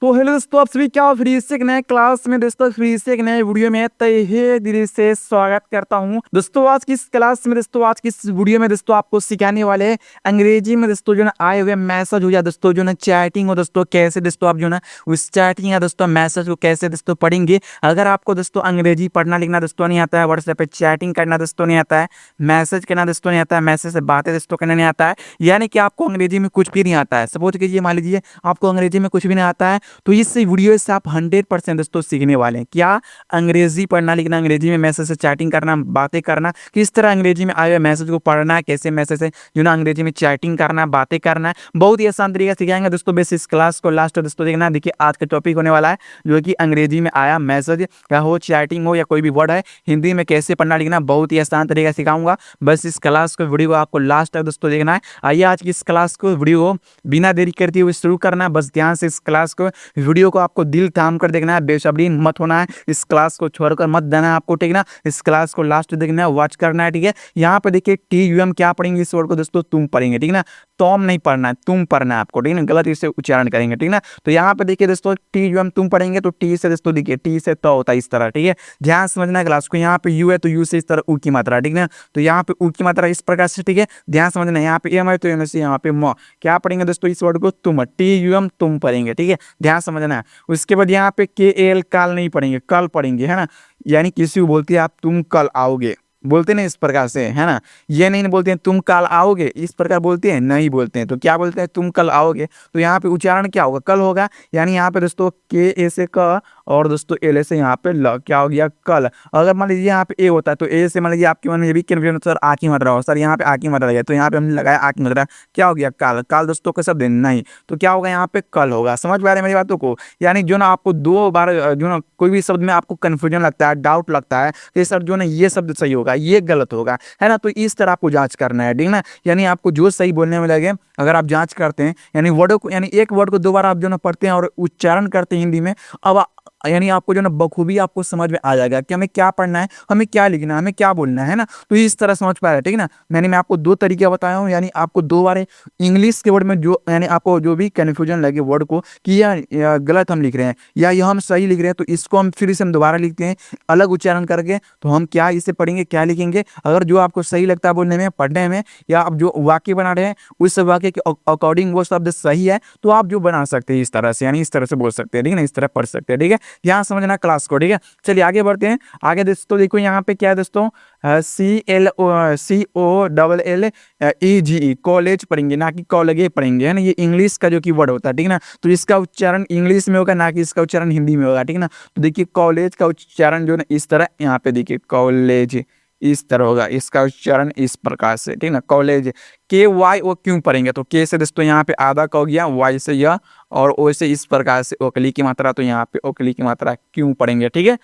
तो हेलो दोस्तों, आप सभी क्या फ्री से एक नए क्लास में दोस्तों फ्री से एक नए वीडियो में तहे दिल से स्वागत करता हूं। दोस्तों आज की इस क्लास में दोस्तों आज की इस वीडियो में दोस्तों आपको सिखाने वाले हैं अंग्रेजी में दोस्तों जो ना आए हुए मैसेज हो या दोस्तों जो ना चैटिंग हो दोस्तों कैसे दोस्तों आप जो ना उस चैटिंग या दोस्तों मैसेज को कैसे दोस्तों पढ़ेंगे। अगर आपको दोस्तों अंग्रेजी पढ़ना लिखना दोस्तों नहीं आता है, व्हाट्सएप पे चैटिंग करना दोस्तों नहीं आता है, मैसेज करना दोस्तों नहीं आता है, मैसेज से बातें दोस्तों करना नहीं आता है, यानी कि आपको अंग्रेजी में कुछ भी नहीं आता है। सपोज कीजिए, मान लीजिए आपको अंग्रेजी में कुछ भी नहीं आता है, तो इस वीडियो से आप 100% दोस्तों सीखने वाले हैं क्या अंग्रेजी पढ़ना लिखना, अंग्रेजी में मैसेज से चैटिंग करना, बातें करना, किस तरह अंग्रेजी में आए हुए मैसेज को पढ़ना है, कैसे मैसेज से जो ना अंग्रेजी में चैटिंग करना है, बातें करना है, बहुत ही आसान तरीका सिखाएंगे दोस्तों। बेस इस क्लास को लास्ट दोस्तों देखना। देखिए आज का टॉपिक होने वाला है जो कि अंग्रेजी में आया मैसेज या हो, चैटिंग हो या कोई भी वर्ड है, हिंदी में कैसे पढ़ना लिखना, बहुत ही आसान तरीका सिखाऊंगा। बस इस क्लास को वीडियो को आपको लास्ट तक दोस्तों देखना है। आइए आज की इस क्लास को वीडियो को बिना देरी करते हुए शुरू करना है। बस ध्यान से इस क्लास को वीडियो को आपको दिल थाम कर देखना है, बेसब्री मत होना है, इस क्लास को छोड़कर मत देना है आपको, ठीक ना। इस क्लास को लास्ट देखना है, वॉच करना है, ठीक है। यहाँ पे देखिए TUM क्या पढ़ेंगे, इस वर्ड को दोस्तों तुम पढ़ेंगे, ठीक ना। तोम नहीं पढ़ना है, तुम पढ़ना है आपको, ठीक ना, गलत इसे उच्चारण करेंगे, ठीक ना। तो यहाँ पे देखिए दोस्तों TUM तुम पढ़ेंगे तो टी से दोस्तों देखिए टी से तो होता है इस तरह, ठीक है। ध्यान समझना है क्लास को। यहाँ पे यू है तो यू से इस तरह ऊ की मात्रा, ठीक ना। तो यहाँ पे ऊ की मात्रा इस प्रकार से, ठीक है, ध्यान समझना। यहाँ पे एम है तो एम से यहाँ पे म क्या पढ़ेंगे दोस्तों, इस वर्ड को तुम, TUM तुम पढ़ेंगे, ठीक है, ध्यान समझना है। उसके बाद यहाँ पे KL काल नहीं पढ़ेंगे, कल पढ़ेंगे, है ना। यानी किसी को बोलते हैं आप तुम कल आओगे, बोलते नहीं इस प्रकार से, है ना। ये नहीं बोलते हैं तुम कल आओगे, इस प्रकार बोलते हैं नहीं बोलते हैं। तो क्या बोलते हैं, तुम कल आओगे। तो यहाँ पे उच्चारण क्या होगा, कल होगा। यानी यहाँ पे दोस्तों KA से क और दोस्तों L से यहाँ पे ल, क्या हो गया, कल। अगर मान लीजिए यहाँ पे A होता है तो A से मान लीजिए आपके मन में ये भी कन्फ्यूजन, सर आ की मात्रा हो, सर यहाँ पे आ की मात्रा है, तो यहाँ पे हमने लगाया आ की मात्रा, क्या हो गया, काल। काल दोस्तों का शब्द नहीं, तो क्या होगा, यहाँ पे कल होगा। समझ पा रहे हैं मेरी बातों को। यानी जो ना आपको दो बार जो ना कोई भी शब्द में आपको कन्फ्यूजन लगता है, डाउट लगता है कि सर जो ना ये शब्द सही होगा, ये गलत होगा, है ना, तो इस तरह आपको जांच करना है, ठीक ना। यानी आपको जो सही बोलने में लगे, अगर आप जांच करते हैं, यानी वर्डों को, यानी एक वर्ड को दो बार आप जो ना पढ़ते हैं और उच्चारण करते हैं हिंदी में, अब यानी आपको जो ना बखूबी आपको समझ में आ जाएगा कि हमें क्या पढ़ना है, हमें क्या लिखना है, हमें क्या बोलना है ना। तो इस तरह समझ पा रहे हैं, ठीक ना। मैं आपको दो तरीके बताया हूँ, यानी आपको दो बार इंग्लिश के वर्ड में जो, यानी आपको जो भी कन्फ्यूजन लगे वर्ड को कि या गलत हम लिख रहे हैं या यह हम सही लिख रहे हैं, तो इसको हम फिर से हम दोबारा लिखते हैं अलग उच्चारण करके। तो हम क्या इसे पढ़ेंगे, क्या लिखेंगे, अगर जो आपको सही लगता है बोलने में, पढ़ने में, या आप जो वाक्य बना रहे हैं उस वाक्य के अकॉर्डिंग वो शब्द सही है, तो आप जो बना सकते हैं इस तरह से, यानी इस तरह से बोल सकते हैं, ठीक है ना, इस तरह पढ़ सकते हैं, ठीक है। यहाँ समझना क्लास को, ठीक है। चलिए आगे बढ़ते हैं। आगे दोस्तों देखो यहाँ पे क्या है दोस्तों, COLLEGE कॉलेज पढ़ेंगे, ना कि कॉलेज पढ़ेंगे, है ना। ये इंग्लिश का जो की वर्ड होता है, ठीक ना। तो इसका उच्चारण इंग्लिश में होगा, ना कि इसका उच्चारण हिंदी में होगा, ठीक ना। तो देखिए कॉलेज का उच्चारण जो ना इस तरह, यहाँ पे देखिए कॉलेज इस तरह होगा, इसका उच्चारण इस प्रकार से, ठीक ना। कॉलेज KY वो क्यों पढ़ेंगे, तो K से दोस्तों यहाँ पे आधा का हो गया, Y से यह, और O से इस प्रकार से ओकली की मात्रा, तो यहाँ पे ओकली की मात्रा क्यों पढ़ेंगे, ठीक है,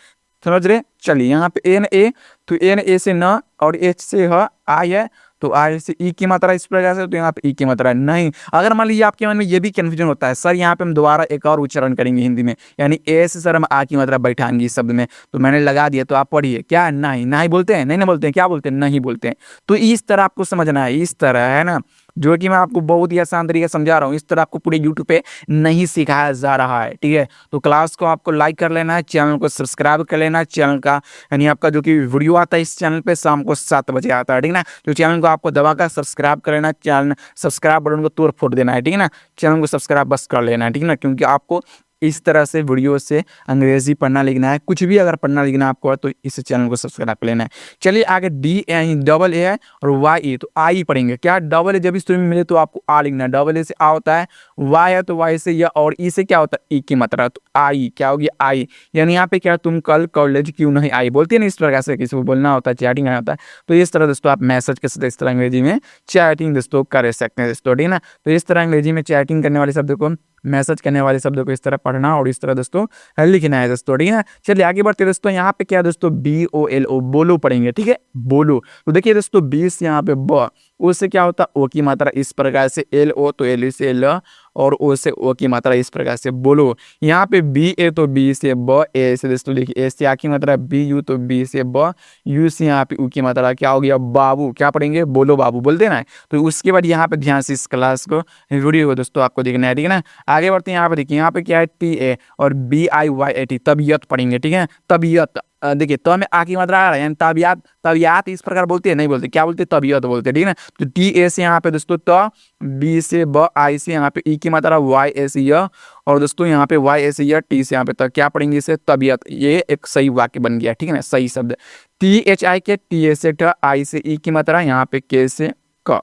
समझ रहे। चलिए यहाँ पे NA, तो NA से न और H से ह आई है, तो आई से ई की मात्रा इस प्रकार से, तो यहाँ पे ई की मात्रा नहीं। अगर मान लीजिए आपके मन में ये भी कन्फ्यूजन होता है, सर यहाँ पे हम दोबारा एक और उच्चारण करेंगे हिंदी में, यानी ए से सर हम आ की मात्रा बैठाएंगे इस शब्द में, तो मैंने लगा दिया, तो आप पढ़िए, क्या नहीं, नहीं बोलते हैं, नहीं ना बोलते हैं, क्या बोलते हैं, नहीं बोलते हैं। तो इस तरह आपको समझना है, इस तरह, है ना, जो कि मैं आपको बहुत ही आसान तरीके समझा रहा हूँ, इस तरह आपको पूरे यूट्यूब पे नहीं सिखाया जा रहा है, ठीक है। तो क्लास को आपको लाइक कर लेना है, चैनल को सब्सक्राइब कर लेना है, चैनल का यानी आपका जो कि वीडियो आता है इस चैनल पे शाम को 7 बजे आता है, ठीक ना। तो चैनल को आपको दबाकर सब्सक्राइब कर लेना, चैनल सब्सक्राइब बटन को तोड़ फोड़ देना है, ठीक है ना। चैनल को सब्सक्राइब बस कर लेना है, ठीक ना, क्योंकि आपको इस तरह से वीडियो से अंग्रेजी पढ़ना लिखना है, कुछ भी अगर पढ़ना लिखना आपको है तो इस चैनल को सब्सक्राइब कर लेना है। चलिए आगे DA है और YE, तो आई पढ़ेंगे। क्या डबल ए जब इस में मिले तो आपको आ लिखना है, डबल ए से आ होता है, Y है तो Y से या, और ई से क्या होता है, ई की मात्रा, तो आई क्या होगी, आई। यानी यहाँ पे क्या, तुम कल कॉलेज क्यों नहीं आई, बोलते हैं ना इस प्रकार से, किसी को बोलना होता है, चैटिंग आना होता है, तो इस तरह दोस्तों आप मैसेज के साथ इस तरह अंग्रेजी में चैटिंग दोस्तों कर सकते हैं दोस्तों, ठीक है ना। तो इस तरह अंग्रेजी में चैटिंग करने वाले शब्द को, मैसेज करने वाले शब्दों को इस तरह पढ़ना और इस तरह दोस्तों लिखना है दोस्तों, ठीक है ना। चलिए आगे बढ़ते हैं दोस्तों। यहाँ पे क्या है दोस्तों, BOLO, बोलो पढ़ेंगे, ठीक है, बोलो। तो देखिए दोस्तों 20 यहाँ पे ब, ओ से क्या होता है ओ की मात्रा इस प्रकार से एल ओ तो एल से एल और ओ से ओ की मात्रा इस प्रकार से बोलो। यहाँ पे बी ए तो बी से ब, ए से दोस्तों देखिए ए से आ की मात्रा बी यू तो बी से ब, यू से यहाँ पे ऊ की मात्रा क्या हो गया बाबू। क्या पढ़ेंगे बोलो बाबू बोलते ना। तो उसके बाद यहाँ पे ध्यान से इस क्लास को वीडियो को दोस्तों आपको देखना है, ठीक है ना। आगे बढ़ते हैं, यहाँ पे देखिए यहाँ पे क्या है टी ए और B I Y A T तबीयत पढ़ेंगे, ठीक है। तबीयत देखिए तो में आ की मात्रा आ रहा है तबियत, तबियत इस प्रकार बोलते हैं नहीं बोलते, क्या बोलते हैं तबीयत बोलते हैं, ठीक है ना। तो टी ए से यहाँ पे दोस्तों त, बी से ब, आई से यहाँ पे ई की मात्रा वाई ए से य और दोस्तों यहाँ पे वाई ए से य, टी से यहाँ पे तक क्या पढ़ेंगे इसे तबीयत। ये एक सही वाक्य बन गया, ठीक है ना, सही शब्द। टी एच आई के टी ए से ट, आई से ई की मात्रा यहाँ पे के से क,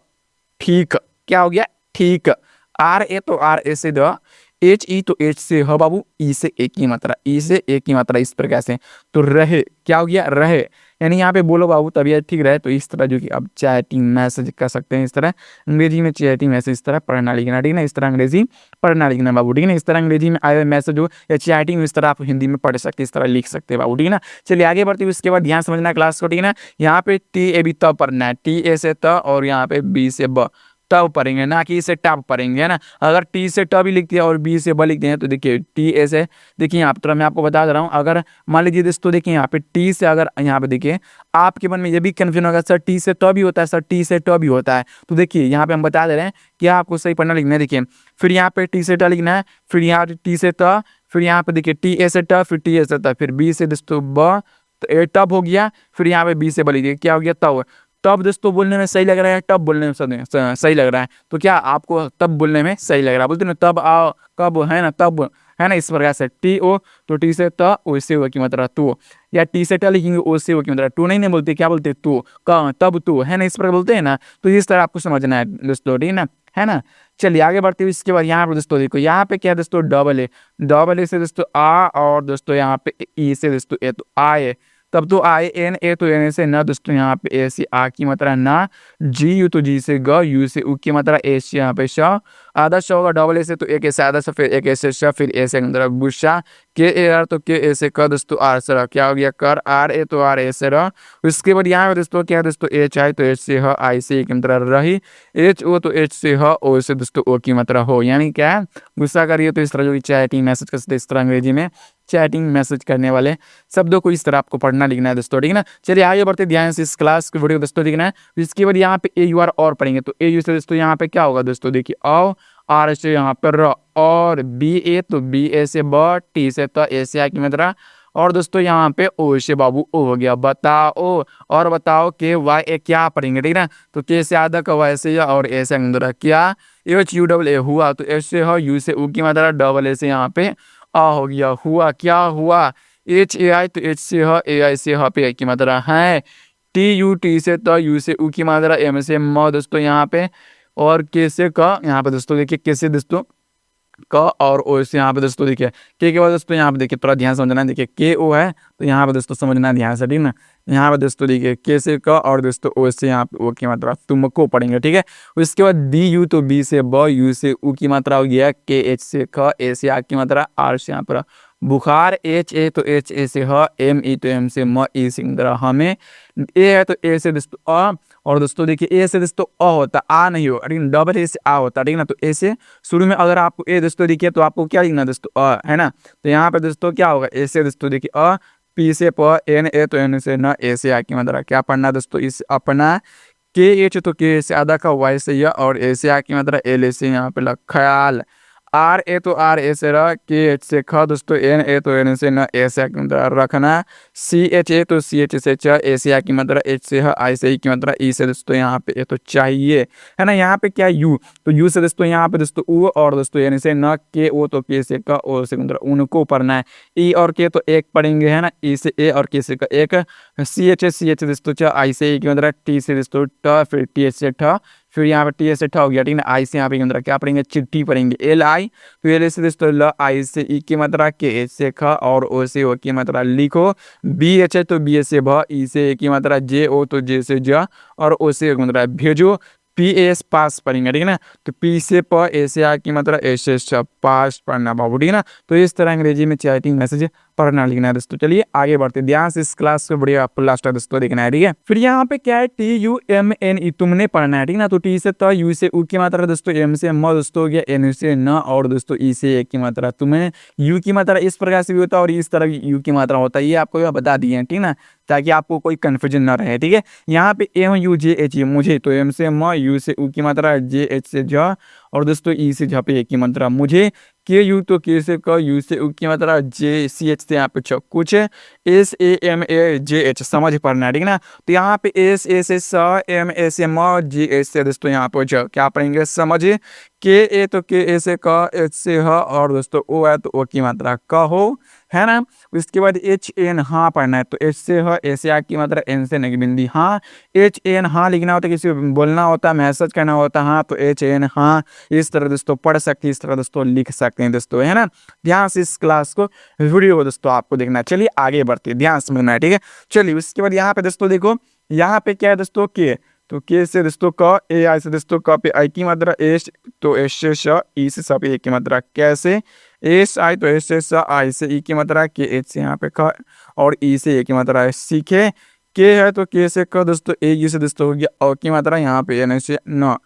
ठीक। क्या हो गया ठीक। आर ए तो आर ए से द, एच ई तो एच से ह बाबू, ई से ए की मात्रा, ई से ए की मात्रा इस प्रकार से। तो रहे क्या हो गया रहे, यानी यहाँ पे बोलो बाबू तबीयत ठीक रहे। तो इस तरह जो कि अब चैटिंग मैसेज कर सकते हैं, इस तरह अंग्रेजी में चैटिंग मैसेज इस तरह पढ़ना लिखना, ठीक है ना। इस तरह अंग्रेजी पढ़ना लिखना बाबू, ठीक है ना। इस तरह अंग्रेजी में आए हुए मैसेज हो या चैटिंग इस तरह आप हिंदी में पढ़ सकते हैं, इस तरह लिख सकते हैं बाबू, ठीक है ना। चलिए आगे बढ़ते हुए उसके बाद ध्यान समझना क्लास को, ठीक है ना। यहाँ पे टी ए भी तब पढ़ना है, टी ए से त और यहाँ पे बी से ब तब पढ़ेंगे ना कि इसे टब पढ़ेंगे, है ना। अगर टी से ट भी लिख दिया और बी से ब लिख दिया तो देखिए टी ए से देखिए यहाँ पर मैं आपको बता दे रहा हूँ। अगर मान लीजिए दोस्तों देखिए यहाँ पे टी से अगर यहाँ पे देखिए आपके मन में ये भी कन्फ्यूजन होगा सर टी से ट भी होता है, सर टी से ट भी होता है। तो देखिए यहाँ पे हम बता दे रहे हैं कि आपको सही पढ़ना लिखना है। देखिए फिर यहाँ पे टी से ट लिखना है, फिर यहाँ टी से त, फिर यहाँ पे देखिए टी ए से ट, फिर टी ए से त, फिर बी से दोस्तों ब, तो ए टब हो गया। फिर यहाँ पे बी से ब लीजिए क्या हो गया तब। तब दोस्तों बोलने में सही लग रहा है, टब बोलने में सही लग रहा है। तो क्या आपको तब बोलने में सही लग रहा है, बोलते ना तब आओ कब, है ना तब, है ना। इस प्रकार से टी ओ तो टी से त, ओ से ओ की मात्रा तू, या टी से ट लिखेंगे ओ से ओ की मात्रा टू नहीं बोलते, क्या बोलते तू क तब तू, है ना, इस प्रकार बोलते हैं ना। तो इस तरह आपको समझना है दोस्तों, ठीक है ना। चलिए आगे बढ़ते हुए इसके बाद यहाँ पर दोस्तों देखो यहाँ पे क्या है दोस्तों डबल ए से दोस्तों आ और दोस्तों यहाँ पे ई से दोस्तों ए तो आए, तब तो आए एन ए तो एन से न दोस्तों यहाँ पे ए से आ की मात्रा ना, जी यू तो जी से ग, यू से उ की मात्रा ए से यहाँ पे श, आधा श होगा डबल ए से तो एक ऐसे आधा श, फिर एक ऐसे श, फिर ए से अंदर गुस्सा, के ए आर तो के ए से क दोस्तों आर से र, क्या हो गया कर, आर ए तो आर ए से र। उसके बाद यहाँ पे दोस्तों क्या है दोस्तों एच आई तो एच से ह, आई से की मात्रा रही, एच ओ तो एच से ह, ओ से दोस्तों ओ की मात्रा हो, यानी क्या है गुस्सा करिए। तो इस तरह जो कि चैटिंग मैसेज कर सकते इस तरह अंग्रेजी में चैटिंग मैसेज करने वाले शब्दों को इस तरह आपको पढ़ना लिखना है दोस्तों, ठीक है ना। चलिए आगे बढ़ते ध्यान से इस क्लास की वीडियो दोस्तों लिखना है। इसके बाद यहाँ पे ए यू आर और पढ़ेंगे, तो ए यू से दोस्तों यहाँ पे क्या होगा दोस्तों देखिए औ, आर से यहाँ पर र, और बी ए तो बी ए से ब, टी से त, ए से आ की मात्रा और दोस्तों यहाँ पे ओ से बाबू ओ हो गया बताओ, और बताओ के वाई ए क्या पढ़ेंगे, ठीक है ना। तो के से आधा का वाई से या और ए से अंदर क्या एच यू डबल ए हुआ, तो एच से ह, यू से ऊ की मात्रा, डबल ए से यहाँ पे आ हो गया हुआ, क्या हुआ एच ए आई तो एच से ह, ए आई से ह पे ए की मात्रा है, टी यू टी से त, यू से ऊ की मात्रा, एम से म दोस्तों यहाँ पे और के से क, यहाँ पे दोस्तों देखिए के से दोस्तों क और ओ से यहाँ पे दोस्तों देखिए के बाद दोस्तों यहाँ पे देखिए थोड़ा ध्यान समझना है। देखिए के ओ है तो यहाँ पे दोस्तों समझना ध्यान से, ठीक ना। यहाँ पे दोस्तों देखिए के से क और दोस्तों ओ से यहाँ पे ओ की मात्रा तुमको पढ़ेंगे, ठीक है। उसके बाद डी यू तो बी से ब, यू से ऊ की मात्रा हो गया, के एच से ख, ए से आ की मात्रा, आर से यहाँ पर बुखार, एच ए तो एच ए से ह, एम ई तो एम से म, ई से हमें, ए है तो ए से दोस्तों अ, और दोस्तों देखिए ए से दोस्तों अ होता आ नहीं हो, ठीक डबल ए से आ होता, ठीक ना। तो ए से शुरू में अगर आपको ए दोस्तों दिखे तो आपको क्या लिखना दोस्तों अ, है ना। तो यहाँ पे दोस्तों क्या होगा ए से दोस्तों देखिए अ, पी से प, एन ए तो एन से न, ए से आ की मात्रा क्या पढ़ना दोस्तों इस अपना, के एच तो के से आधा का वाई से या और ए से आ की मात्रा, एल से यहाँ पे ख्याल, आर ए तो आर ए से र, के एच से ख दोस्तों, एन ए तो एन से न, ए से आ की मात्रा रखना, सी एच ए तो सी एच से च, ए से आ की मात्रा, एच से ह, आई से ई की मात्रा, ई से दोस्तों यहाँ पे ए तो चाहिए, है ना। यहाँ पे क्या यू तो यू से दोस्तों यहाँ पे दोस्तों ऊ और दोस्तों एन से न, के ओ तो के से क, ओ से मात्रा उनको पढ़ना है, ई और के तो एक पढ़ेंगे, है ना, ई से ए और के से का एक, सी एच दोस्तों च, आई से ई की मात्रा, टी से दोस्तों ट, फिर टी एच से ठ, फिर यहाँ पे टी एस से ठ हो गया, ठीक है। आई से यहाँ पे अंदर क्या पढ़ेंगे चिट्ठी पढ़ेंगे, एल आई तो एल से दोस्तों ल, आई से ई की मात्रा, के एच से ख और ओ से ओ की मात्रा लिखो, बी एच है तो बी एच से भ, ई से ए की मात्रा, जे ओ तो जे से ज और ओ से मात्रा भेजो, पी एस पास पढ़ेंगे, ठीक है ना। तो पी से प, ए से आ की मात्रा, ए से पास पढ़ना बाबू, ठीक है ना। तो इस तरह अंग्रेजी में चैटिंग मैसेज पढ़ना लिखना है दोस्तों। चलिए आगे बढ़ते, ध्यान से इस क्लास को बढ़िया आपको लास्ट तक दोस्तों देखना है, ठीक है। फिर यहाँ पे क्या है, TUMNE तुमने पढ़ना है, ठीक ना। तो टी से त, यू से उ की मात्रा दोस्तों, एम से म दोस्तों हो गया, एन से न, और दोस्तों ई से ए की मात्रा। तुम्हें यू की मात्रा इस प्रकार से भी होता है और इस तरह यू की मात्रा होता है, ये आपको बता दिए हैं, ठीक ना, ताकि आपको कोई कंफ्यूजन ना रहे, ठीक है। यहाँ पे MUJH मुझे, तो एम से म, यू से उ की मात्रा, JH से ज, और दोस्तों ई से झ पे ए की मात्रा। मुझे KU, तो K से क, यू से उ की मात्रा, JCH से यहाँ पे छ, कुछ SAMAJH समझ पढ़ना है, ठीक ना। तो यहाँ पे SA से स, MA से म, JH से दोस्तों यहाँ पे ज, क्या पढ़ेंगे समझ। KA तो KA से क, H से ह, और दोस्तों O है तो O की मात्रा क हो, है ना। इसके बाद HN हाँ पढ़ना है, तो H से ह, A से आ की मात्रा, N से नगी बिंदी हाँ, HN हाँ लिखना होता है, किसी को बोलना होता है, मैसेज करना होता है हाँ, तो HN हाँ इस तरह दोस्तों पढ़ सकते हैं, इस तरह दोस्तों लिख सकते हैं दोस्तों, है ना। ध्यान से इस क्लास को वीडियो को दोस्तों आपको देखना है। चलिए आगे बढ़ते हैं, ध्यान से समझना है, ठीक है। चलिए उसके बाद यहाँ पे दोस्तों देखो, यहाँ पे क्या है दोस्तों, के, तो के से दोस्तों क, ए आई से दोस्तों क पे आई की मात्रा, एस तो एस से श, ई से स पे ए की मात्रा, कैसे एस आई तो एस से स, आई से ई की मात्रा, के एच से यहाँ पे क, और ई से ए की मात्रा है। सीखे के है तो के से क दोस्तों, ए यू से दोस्तों हो गया अ की मात्रा, यहाँ पे एन से न।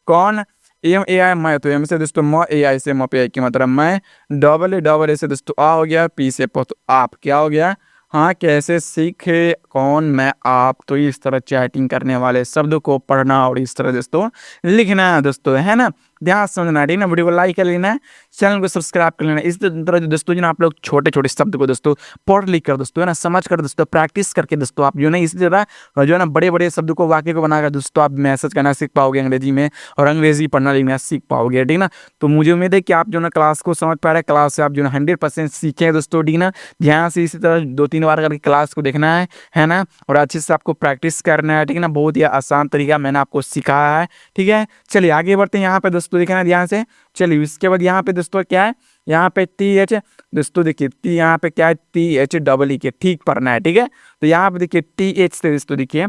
कौन, एम ए आई मैं, तो एम से दोस्तों म, ए आई से म पे आई की मात्रा मैं। डबल ए से दोस्तों आ हो गया, पी से प तो आप, क्या हो गया हाँ। कैसे सीखे, कौन, मैं, आप। तो इस तरह चैटिंग करने वाले शब्द को पढ़ना और इस तरह दोस्तों लिखना है दोस्तों, है ना। ध्यान समझना, ठीक ना। वीडियो को लाइक कर लेना है, चैनल को सब्सक्राइब कर लेना। इस तरह दोस्तों जो ना आप लोग छोटे छोटे शब्द को दोस्तों पढ़ लिख कर दोस्तों, है ना, समझ कर दोस्तों, प्रैक्टिस करके दोस्तों आप जो ना इसी तरह जो है ना बड़े बड़े शब्द को, वाक्य को बनाकर दोस्तों आप मैसेज करना सीख पाओगे अंग्रेजी में, और अंग्रेजी पढ़ना लिखना सीख पाओगे, ठीक ना। तो मुझे उम्मीद है कि आप जो ना क्लास को समझ पा रहे हैं, क्लास से आप जो ना 100% सीखे दोस्तों, ठीक ना। ध्यान से इसी तरह 2-3 बार करके क्लास को देखना है ना, और अच्छे से आपको प्रैक्टिस करना है, ठीक है ना। बहुत ही आसान तरीका मैंने आपको सिखाया है, ठीक है। चलिए आगे बढ़ते हैं, यहाँ पे दोस्तों देखना ध्यान से। चलिए इसके बाद यहाँ पे दोस्तों क्या है, यहाँ पे TH दोस्तों देखिए, टी यहाँ पे क्या है, TH के ठीक पढ़ना है, ठीक है। तो यहाँ पे देखिए TH से दोस्तों देखिए,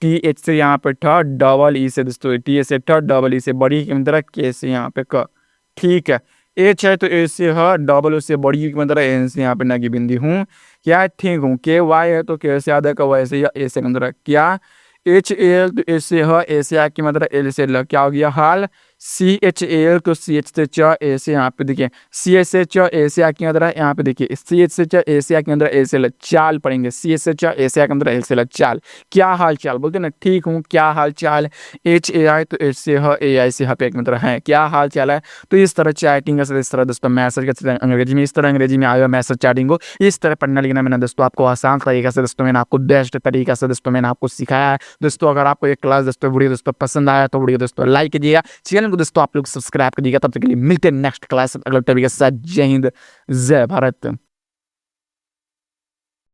TH से यहाँ पे ठ, डबल ई से दोस्तों, TH से ठ, डबल ई से बड़ी की मात्रा, के से यहाँ पे क, ठीक है। H है तो ए से ह, डबल ओ से बड़ी की मात्रा, एन से यहाँ पे नगी बिंदी हूँ, क्या ठीक हूँ। के वाई है तो के से आधा का वाई से, या ए से अंदर क्या। HAL तो ए से ह, ए से आ की मात्रा, एल से ल, क्या हो गया हाल। CHAL तो CH से च, ए से यहाँ पे देखिए, CH से च, ए से आ की मात्रा, यहाँ पे देखिए CH से च, ए से आ की मात्रा, ए से ल, चाल पढ़ेंगे। CH से च, ए से आ की मात्रा, एल से ल, चाल, क्या हाल चाल बोलते हैं ना, ठीक हूँ, क्या हाल चाल। HAI तो एच से ह, ए आई से ह पे एक मात्रा है, क्या हाल चाल है। तो इस तरह चैटिंग का इस तरह दोस्तों मैसेज का अंग्रेजी में, इस तरह अंग्रेजी में आएगा मैसेज चैटिंग को, इस तरह पढ़ना लिखना मैंने दोस्तों आपको आसान तरीके से दोस्तों मैंने आपको बेस्ट तरीका से दोस्तों मैंने आपको सिखाया है दोस्तों। अगर आपको ये क्लास दोस्तों वीडियो दोस्तों पसंद आया तो वीडियो दोस्तों लाइक कीजिएगा, चैनल को दोस्तों आप लोग सब्सक्राइब कीजिएगा। तब तक के लिए मिलते हैं नेक्स्ट क्लास अगले टॉपिक के साथ। जय हिंद, जय भारत।